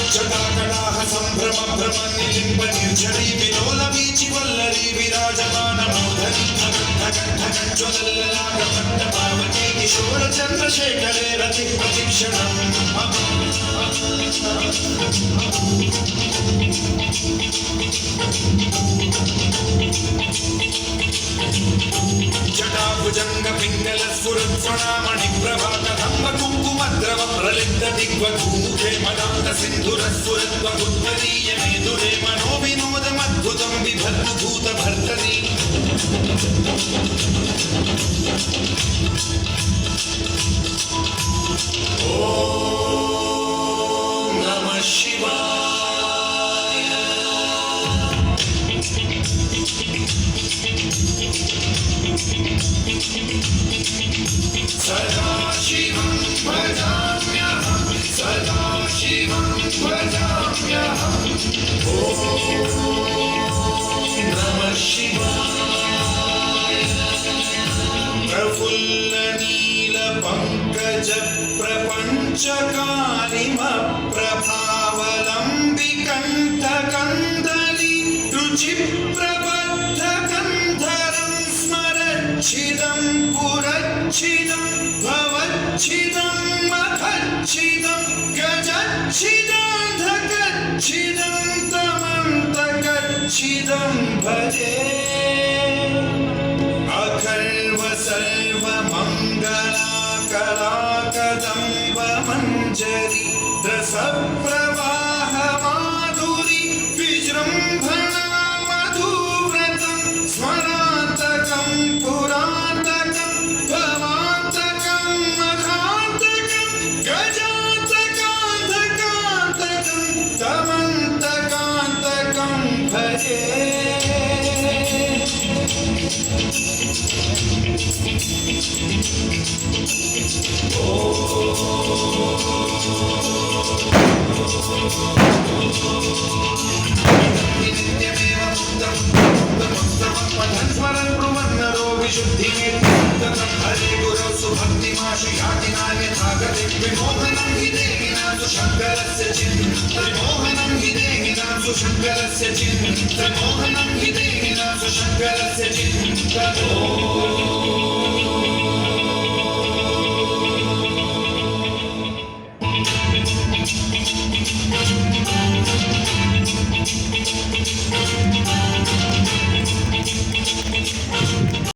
జటాకటాహ సంభ్రమ భ్రమ నిలింబ నిర్జరీ విలోల వీచి వల్లరీ విరాజమాన మౌధరీ జ్వలల్లలాగ పట్ట పావనీ కిశోర చంద్రశేఖరే రతి ప్రతిక్షణం జటాభుజంగ పింగళ స్ఫురత్స్వనామణి ప్రభాత ధమ్మ కుంకుమద్రవ ప్రలిప్త దిగ్వధూముఖే మదాంత సింధుర స్ఫురత్వగుత్తరీయ మేధురే మనో వినోదమద్భుతం బిభర్తు భూత భర్తరీ ఓం నమః శివాయ సదాశివం భజామ్యహం సదాశివం భజామ్యహం ఓం నమః శివాయ ప్రఫుల్ల నీల పంకజ ప్రపంచకాలిమ ప్రభావలంబి కంఠ కందలి రుచి ప్రబద్ధ కంధరం స్మరచ్చిదం పురచ్చిదం భవచ్చిదం మఖచ్చిదం గజచ్చిదాంధకచ్చిదం తమంతకచ్చిదం భజే అఖల్వ సర్వ మంగళాకలాకదంబ మంజరి రస ప్రవాహ మాధురి విజృంభణా మధువ్రతం స్మరాంతకం పురాంతకం భవాంతకం మఖాంతకం గజాంతకాంతకాంతకం తమంతకాంతకం భజే నిత్యమేవ ముక్తం ముక్తమస్తమం పఠన్ స్మరన్ బ్రువన్నరో విశుద్ధిమేత్తం హరే గురౌ సుభక్తిమాశు యాతినాన్యథాగతి విమోహనం హి దేహినాం సుశంకరస్య త్రిమోహనం హి దేహినాం సుశంకరస్య త్రిమోహనం హి దేహినాం సుశంకరస్య